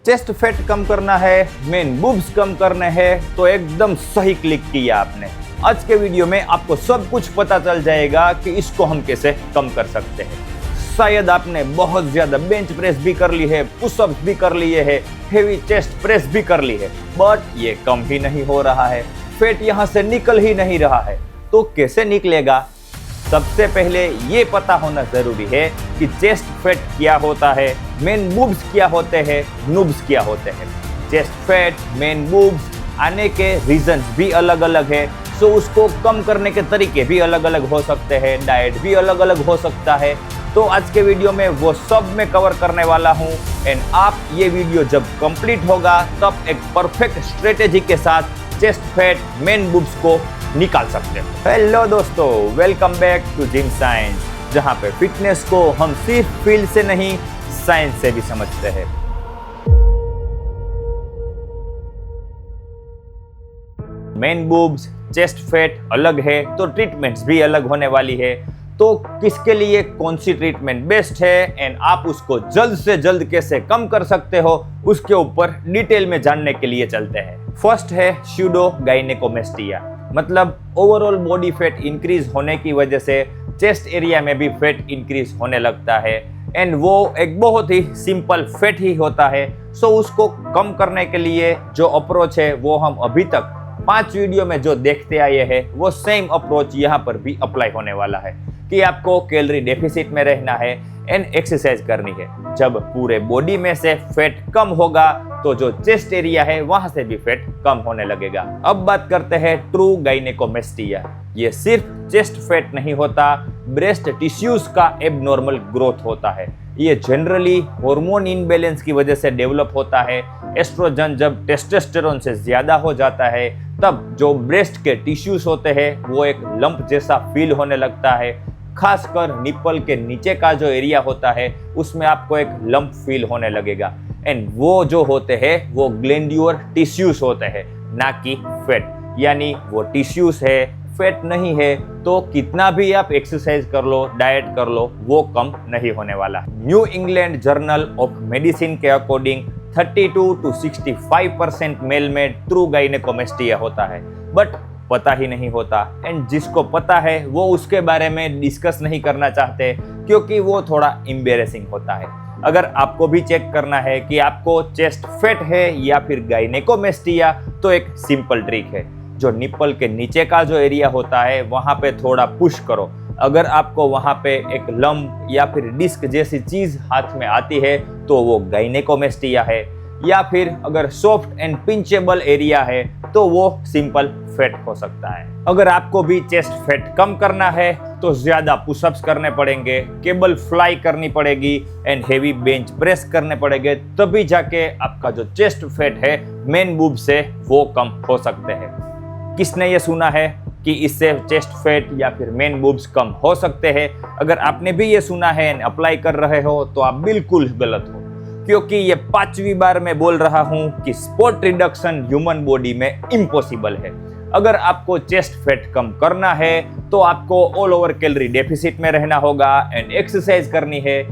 Chest fat कम करना है, main boobs कम करने हैं, तो एकदम सही क्लिक किया आपने। आज के वीडियो में आपको सब कुछ पता चल जाएगा कि इसको हम कैसे कम कर सकते हैं। शायद आपने बहुत ज्यादा बेंच प्रेस भी कर ली है, पुशअप्स भी कर लिए है, हेवी चेस्ट प्रेस भी कर ली है, बट ये कम ही नहीं हो रहा है, फैट यहाँ से निकल ही नहीं रहा है। तो कैसे निकलेगा? सबसे पहले ये पता होना जरूरी है कि चेस्ट फैट क्या होता है, मेन बूब्स क्या होते हैं, नूब्स क्या होते हैं। चेस्ट फैट, मेन बूब्स आने के रीजंस भी अलग अलग है, सो उसको कम करने के तरीके भी अलग अलग हो सकते हैं, डाइट भी अलग अलग हो सकता है। तो आज के वीडियो में वो सब मैं कवर करने वाला हूँ एंड आप ये वीडियो जब कंप्लीट होगा तब एक परफेक्ट स्ट्रेटेजी के साथ चेस्ट फैट, मेन बूब्स को निकाल सकते हो। हेलो दोस्तों, welcome back to gym science, जहाँ पे फिटनेस को हम सिर्फ फील्ड से नहीं साइंस से भी समझते हैं। मेन बूब्स, चेस्ट फैट अलग है तो ट्रीटमेंट्स भी अलग होने वाली है। तो किसके लिए कौन सी ट्रीटमेंट बेस्ट है एंड आप उसको जल्द से जल्द कैसे कम कर सकते हो, उसके ऊपर डिटेल में जानने के लिए चलते हैं। फर्स्ट है स्यूडो गायनेकोमेस्टिया, मतलब ओवरऑल बॉडी फैट इंक्रीज होने की वजह से चेस्ट एरिया में भी फैट इंक्रीज होने लगता है एंड वो एक बहुत ही सिंपल फैट ही होता है। सो उसको कम करने के लिए जो अप्रोच है वो हम अभी तक 5 वीडियो में जो देखते आए हैं वो सेम अप्रोच यहाँ पर भी अप्लाई होने वाला है कि आपको कैलोरी डेफिसिट में रहना है एंड एक्सरसाइज करनी है। जब पूरे बॉडी में से फैट कम होगा तो जो चेस्ट एरिया है वहां से भी फैट कम होने लगेगा। अब बात करते हैं ट्रू गायनेकोमेस्टिया। ये सिर्फ चेस्ट फैट नहीं होता, ब्रेस्ट टिश्यूज का एबनॉर्मल ग्रोथ होता है। ये जनरली हार्मोन इनबैलेंस की वजह से डेवलप होता है। एस्ट्रोजन जब टेस्टोस्टेरोन से ज्यादा हो जाता है तब जो ब्रेस्ट के टिश्यूज होते हैं वो एक लंप जैसा फील होने लगता है। खासकर निप्पल के नीचे का जो एरिया होता है उसमें आपको एक लंप फील होने लगेगा एंड वो जो होते हैं वो ग्लैंड्यूलर टिश्यूज होते हैं, ना कि फैट। यानी वो टिश्यूज है, फैट नहीं है, तो कितना भी आप एक्सरसाइज कर लो, डाइट कर लो, वो कम नहीं होने वाला। New England journal of medicine के अकॉर्डिंग 32 to 65% मेल में ट्रू गायनेकोमेस्टिया होता है, बट पता ही नहीं होता एंड जिसको पता है वो उसके बारे में डिस्कस नहीं करना चाहते क्योंकि वो थोड़ा एम्बैरेसिंग होता है। अगर आपको भी चेक करना है कि आपको चेस्ट फैट है या फिर गायनेकोमेस्टिया, तो एक सिंपल ट्रिक है, जो निप्पल के नीचे का जो एरिया होता है वहां पे थोड़ा पुश करो। अगर आपको वहां पे एक लंप या फिर डिस्क जैसी चीज हाथ में आती है तो वो गायनेकोमेस्टिया है, या फिर अगर सॉफ्ट एंड पिंचेबल एरिया है तो वो सिंपल फैट हो सकता है। अगर आपको भी चेस्ट फैट कम करना है तो ज्यादा पुशअप्स करने पड़ेंगे, केबल फ्लाई करनी पड़ेगी एंड हेवी बेंच प्रेस करने पड़ेंगे, तभी जाके आपका जो चेस्ट फैट है मेन बूब से वो कम हो सकते हैं। किसने ये सुना है कि इससे चेस्ट फैट या फिर मेन बूब्स कम हो सकते हैं? अगर आपने भी ये सुना है एंड अप्लाई कर रहे हो तो आप बिल्कुल गलत हो, क्योंकि ये 5वीं बार मैं बोल रहा हूं कि स्पॉट रिडक्शन ह्यूमन बॉडी में इम्पॉसिबल है। अगर आपको चेस्ट फैट कम करना है तो आपको ऑल ओवर कैलोरी डेफिसिट में रहना होगा एंड एक्सरसाइज करनी है।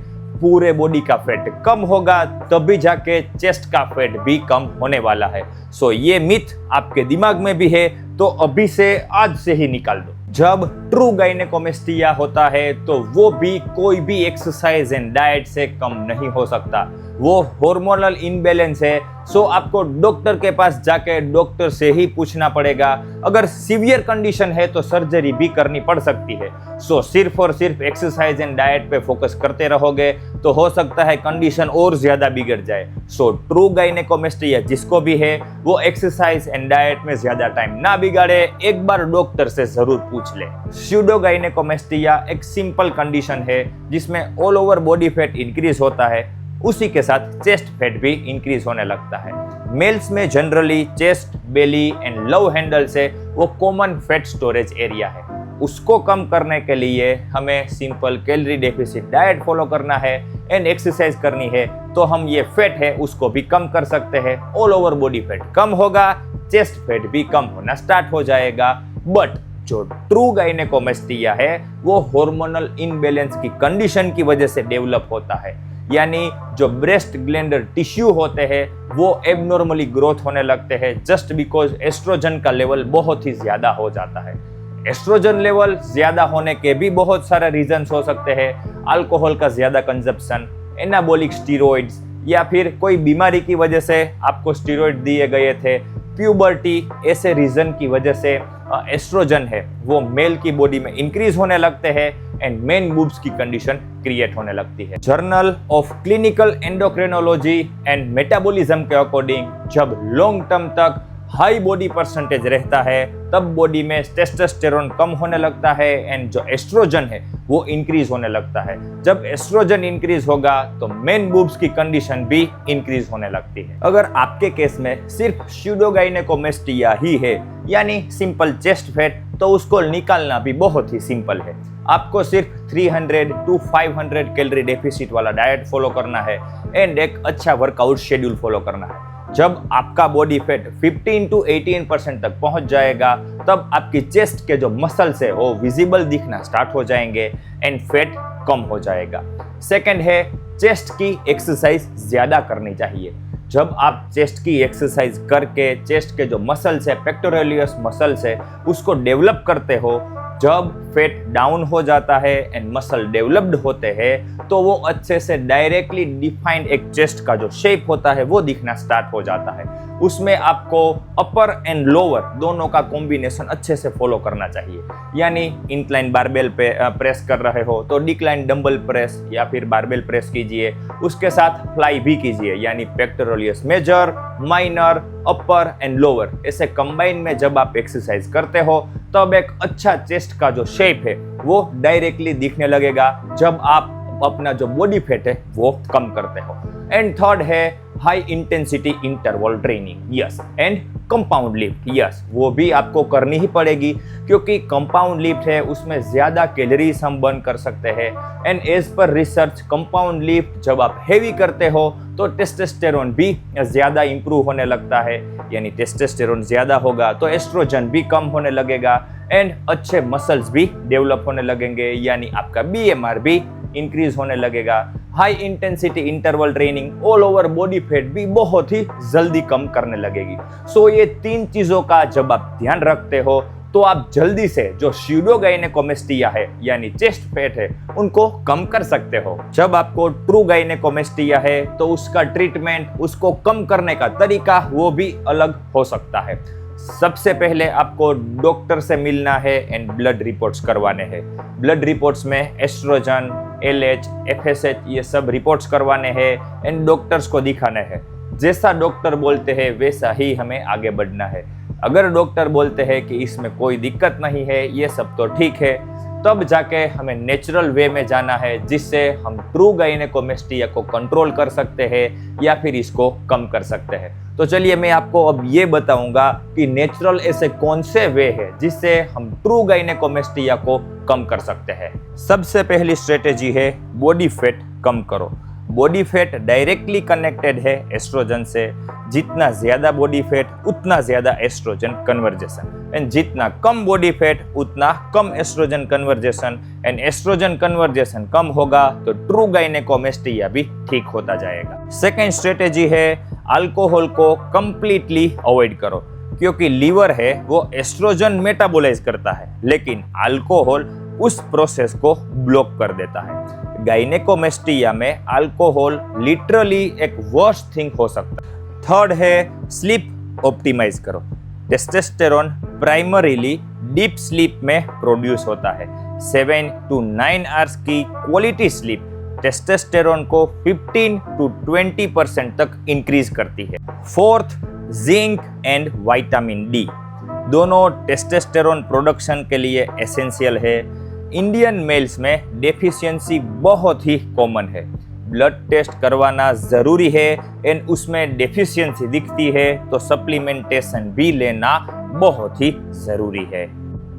पूरे बॉडी का फैट कम होगा तभी जाके चेस्ट का फैट भी कम होने वाला है। सो ये मिथ आपके दिमाग में भी है तो अभी से, आज से ही निकाल दो। जब ट्रू गायनेकोमेस्टिया होता है तो वो भी कोई भी एक्सरसाइज एंड डाइट से कम नहीं हो सकता। वो हार्मोनल इनबैलेंस है, सो आपको डॉक्टर के पास जाके डॉक्टर से ही पूछना पड़ेगा। अगर सीवियर कंडीशन है तो सर्जरी भी करनी पड़ सकती है। सो सिर्फ और सिर्फ एक्सरसाइज एंड डाइट पे फोकस करते रहोगे तो हो सकता है कंडीशन और ज्यादा बिगड़ जाए। सो ट्रू गायनेकोमेस्टिया जिसको भी है वो एक्सरसाइज एंड डाइट में ज्यादा टाइम ना बिगाड़े, एक बार डॉक्टर से जरूर पूछ ले। स्यूडो गायनेकोमेस्टिया एक सिंपल कंडीशन है जिसमें all over body fat increase होता है, उसी के साथ चेस्ट फैट भी इंक्रीज होने लगता है। मेल्स में generally chest, belly and love handle से वो कॉमन फैट स्टोरेज एरिया है। उसको कम करने के लिए हमें simple calorie deficit diet follow करना है एंड एक्सरसाइज करनी है, तो हम ये फैट है उसको भी कम कर सकते हैं। ऑल ओवर बॉडी फैट कम होगा, चेस्ट फैट भी कम होना स्टार्ट हो जाएगा। बट जो ट्रू गायनेकोमेस्टिया है वो हार्मोनल इनबैलेंस की कंडीशन की वजह से डेवलप होता है। यानी जो ब्रेस्ट ग्लैंडर टिश्यू होते हैं वो एबनॉर्मली ग्रोथ होने लगते हैं जस्ट बिकॉज एस्ट्रोजन का लेवल बहुत ही ज्यादा हो जाता है। एस्ट्रोजन लेवल ज्यादा होने के भी बहुत सारे रीजंस हो सकते हैं, अल्कोहल का ज्यादा कंजप्शन, एनाबॉलिक स्टीरॉइड्स, या फिर कोई बीमारी की वजह से आपको स्टीरॉइड दिए गए थे, प्यूबर्टी, ऐसे रीजन की वजह से एस्ट्रोजन है वो मेल की बॉडी में इंक्रीज होने लगते हैं एंड मेन बूब्स की कंडीशन क्रिएट होने लगती है। Journal of clinical endocrinology and metabolism के अकॉर्डिंग जब लॉन्ग टर्म तक हाई बॉडी परसेंटेज रहता है तब बॉडी में टेस्टोस्टेरोन कम होने लगता है एंड जो एस्ट्रोजन है वो इंक्रीज होने लगता है। जब एस्ट्रोजन इंक्रीज होगा तो मेन बूब्स की कंडीशन भी इंक्रीज होने लगती है। अगर आपके केस में सिर्फ स्यूडोगाइनेकोमेस्टिया ही है यानी सिंपल चेस्ट फैट, तो उसको निकालना भी बहुत ही सिंपल है। आपको सिर्फ 300 to 500 कैलोरी डेफिसिट वाला डाइट फॉलो करना है एंड एक अच्छा वर्कआउट शेड्यूल फॉलो करना है। जब आपका बॉडी फैट 15 to 18% तक पहुंच जाएगा तब आपकी चेस्ट के जो मसल्स है वो विजिबल दिखना स्टार्ट हो जाएंगे एंड फैट कम हो जाएगा। सेकंड है, चेस्ट की एक्सरसाइज ज्यादा करनी चाहिए। जब आप चेस्ट की एक्सरसाइज करके चेस्ट के जो मसल्स है, पेक्टोरेलियस मसल्स है, उसको डेवलप करते हो, जब फैट डाउन हो जाता है एंड मसल डेवलप्ड होते हैं तो वो अच्छे से डायरेक्टली डिफाइंड एक चेस्ट का जो शेप होता है वो दिखना स्टार्ट हो जाता है। उसमें आपको अपर एंड लोअर दोनों का कॉम्बिनेशन अच्छे से फॉलो करना चाहिए। यानी इंक्लाइन बारबेल पे प्रेस कर रहे हो तो डिक्लाइन डंबल प्रेस या फिर बारबेल प्रेस कीजिए, उसके साथ फ्लाई भी कीजिए, यानी pectoralis major, minor, upper and lower, ऐसे कंबाइन में जब आप एक्सरसाइज करते हो तब एक अच्छा चेस्ट का जो शेप है वो डायरेक्टली दिखने लगेगा जब आप अपना जो बॉडी फैट है वो कम करते हो। एंड थर्ड है high intensity interval training, yes, and compound lift, yes, वो भी आपको करनी ही पड़ेगी क्योंकि कंपाउंड लिफ्ट है उसमें ज्यादा कैलोरीज हम बर्न कर सकते हैं and as per research compound lift जब आप हैवी करते हो तो टेस्टोस्टेरोन भी ज्यादा इंप्रूव होने लगता है, यानी टेस्टोस्टेरोन ज्यादा होगा तो एस्ट्रोजन भी कम होने लगेगा एंड अच्छे मसल्स भी डेवलप होने लगेंगे, यानी आपका बीएमआर भी इंक्रीज होने लगेगा। High intensity interval training all over body fat भी बहुत ही जल्दी कम करने लगेगी। सो ये तीन चीजों का जब आप ध्यान रखते हो तो आप जल्दी से जो स्यूडोगाइनेकोमेस्टिया है यानी चेस्ट फैट है उनको कम कर सकते हो। जब आपको ट्रू गाइनेकोमेस्टिया है तो उसका ट्रीटमेंट, उसको कम करने का तरीका वो भी अलग हो सकता है। सबसे पहले आपको डॉक्टर से मिलना है एंड ब्लड रिपोर्ट्स करवाने हैं। ब्लड रिपोर्ट्स में एस्ट्रोजन, एलएच, एफएसएच ये सब रिपोर्ट्स करवाने हैं एंड डॉक्टर्स को दिखाना है। जैसा डॉक्टर बोलते हैं वैसा ही हमें आगे बढ़ना है। अगर डॉक्टर बोलते हैं कि इसमें कोई दिक्कत नहीं है, ये सब तो ठीक है, तब जाके हमें नेचुरल वे में जाना है जिससे हम ट्रू गाइनेकोमेस्टिया को कंट्रोल कर सकते हैं या फिर इसको कम कर सकते हैं। तो चलिए मैं आपको अब ये बताऊंगा कि नेचुरल ऐसे कौन से वे हैं जिससे हम ट्रू गाइनेकोमेस्टिया को कम कर सकते हैं। सबसे पहली स्ट्रेटेजी है बॉडी फैट कम करो। बॉडी फैट डायरेक्टली कनेक्टेड है एस्ट्रोजन से। जितना ज्यादा बॉडी फैट उतना ज्यादा एस्ट्रोजन कन्वर्जेशन एंड जितना कम बॉडी फैट उतना कम oestrogen conversion and oestrogen conversion कम होगा तो ट्रू गाइनेकोमेस्टिया भी ठीक होता जाएगा। सेकेंड स्ट्रेटेजी है अल्कोहल को कंप्लीटली अवॉइड करो, क्योंकि लीवर है वो एस्ट्रोजन मेटाबोलाइज करता है लेकिन अल्कोहल उस प्रोसेस को ब्लॉक कर देता है। गाइनेकोमेस्टिया में अल्कोहल लिटरली एक वर्स्ट थिंग हो सकता है। थर्ड है स्लीप ऑप्टिमाइज करो। टेस्टोस्टेरोन प्राइमरीली डीप स्लीप में प्रोड्यूस होता है। 7 to 9 आवर्स की क्वालिटी स्लीप टेस्टोस्टेरोन को 15 to 20% तक इंक्रीज करती है। Fourth, zinc and vitamin D दोनों टेस्टोस्टेरोन प्रोडक्शन के लिए एसेंशियल है। इंडियन मेल्स में डेफिशिएंसी बहुत ही कॉमन है। ब्लड टेस्ट करवाना ज़रूरी है एंड उसमें डेफिशिएंसी दिखती है तो सप्लीमेंटेशन भी लेना बहुत ही ज़रूरी है।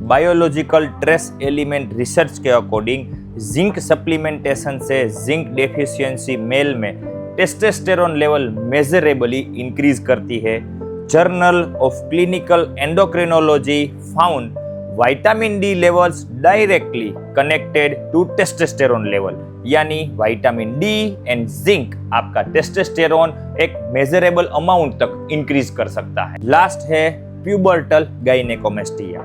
बायोलॉजिकल ट्रेस एलिमेंट रिसर्च के अकॉर्डिंग जिंक सप्लीमेंटेशन से जिंक डेफिशिएंसी मेल में टेस्टोस्टेरोन लेवल मेजरेबली इंक्रीज करती है। Journal of clinical endocrinology found vitamin D levels directly connected to testosterone level यानी विटामिन डी एंड जिंक आपका testosterone एक measurable amount तक increase कर सकता है। लास्ट है प्यूबर्टल गायनेकोमेस्टिया।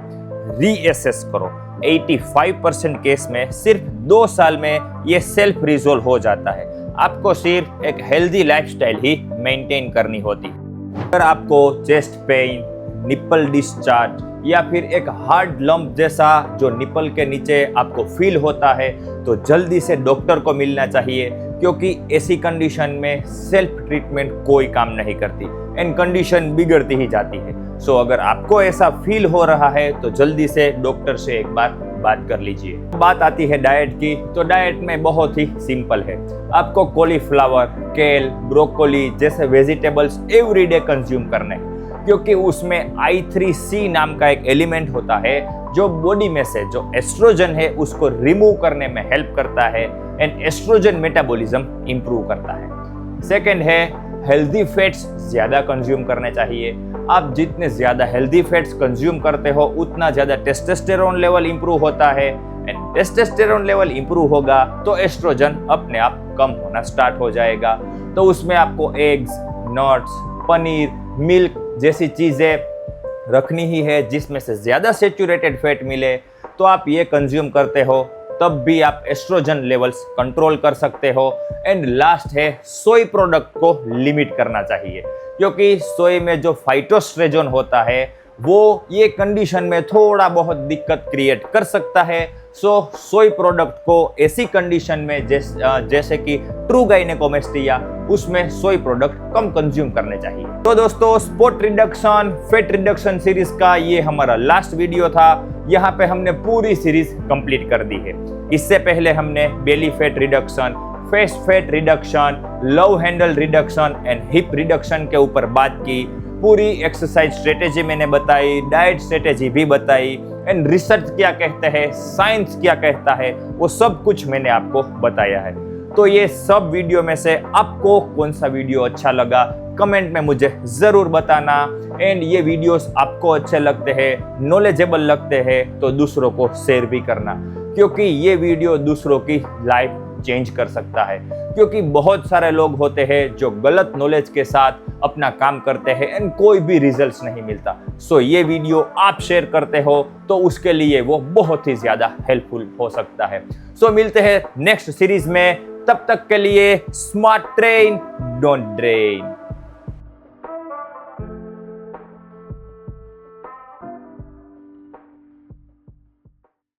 रीएसेस करो, 85% केस में सिर्फ 2 साल में ये सेल्फ रिजोल्व हो जाता है। आपको सिर्फ एक हेल्दी लाइफस्टाइल ही मेंटेन करनी होती है। अगर आपको चेस्ट पेन, निपल डिस्चार्ज या फिर एक हार्ड लंप जैसा जो निपल के नीचे आपको फील होता है तो जल्दी से डॉक्टर को मिलना चाहिए, क्योंकि ऐसी कंडीशन में सेल्फ ट्रीटमेंट कोई काम नहीं करती एंड कंडीशन बिगड़ती ही जाती है। सो अगर आपको ऐसा फील हो रहा है तो जल्दी से डॉक्टर से एक बार बात कर लीजिए। बात आती है डाइट की, तो डाइट में बहुत ही सिंपल है। आपको कॉलीफ्लावर, केल, ब्रोकोली जैसे वेजिटेबल्स एवरीडे कंज्यूम करने हैं, क्योंकि उसमें I3C नाम का एक एलिमेंट होता है जो बॉडी में से जो एस्ट्रोजन है उसको रिमूव करने में हेल्प करता है एंड एस्ट्रोजन मेटाबॉलिज्म इंप्रूव करता है। सेकंड है हेल्दी फैट्स ज्यादा कंज्यूम करने चाहिए। आप जितने ज्यादा हेल्दी फैट्स कंज्यूम करते हो उतना ज्यादा टेस्टोस्टेरोन लेवल इंप्रूव होता है एंड टेस्टोस्टेरोन लेवल इंप्रूव होगा तो एस्ट्रोजन अपने आप कम होना स्टार्ट हो जाएगा। तो उसमें आपको एग्स, नट्स, पनीर, मिल्क जैसी चीजें रखनी ही है जिसमें से ज्यादा सैचुरेटेड फैट मिले। तो आप ये कंज्यूम करते हो तब भी आप एस्ट्रोजन लेवल्स कंट्रोल कर सकते हो। एंड लास्ट है सोई प्रोडक्ट को लिमिट करना चाहिए, क्योंकि सोई में जो फाइटोस्ट्रेजन होता है वो ये कंडीशन में थोड़ा बहुत दिक्कत क्रिएट कर सकता है। सो सोई प्रोडक्ट को ऐसी कंडीशन में जैसे कि ट्रू गायनेकोमेस्टिया उसमें सोई प्रोडक्ट कम कंज्यूम करने चाहिए। तो दोस्तों, spot reduction, fat reduction series का ये हमारा लास्ट वीडियो था। यहाँ पे हमने पूरी सीरीज कंप्लीट कर दी है। इससे पहले हमने belly fat reduction, face fat reduction, love handle reduction and hip reduction के ऊपर बात की। पूरी एक्सरसाइज स्ट्रेटेजी मैंने बताई, डाइट स्ट्रेटेजी भी बताई एंड रिसर्च क्या कहते हैं, साइंस क्या कहता है, वो सब कुछ मैंने आपको बताया है। तो ये सब वीडियो में से आपको कौन सा वीडियो अच्छा लगा कमेंट में मुझे जरूर बताना। एंड ये वीडियोस आपको अच्छे लगते हैं, नॉलेजेबल लगते हैं तो दूसरों को शेयर भी करना, क्योंकि ये वीडियो दूसरों की लाइफ चेंज कर सकता है। क्योंकि बहुत सारे लोग होते हैं जो गलत नॉलेज के साथ अपना काम करते हैं एंड कोई भी रिजल्ट्स नहीं मिलता। सो ये वीडियो आप शेयर करते हो तो उसके लिए वो बहुत ही ज्यादा हेल्पफुल हो सकता है। सो मिलते हैं नेक्स्ट सीरीज में, तब तक के लिए स्मार्ट ट्रेन डोंट ड्रेन।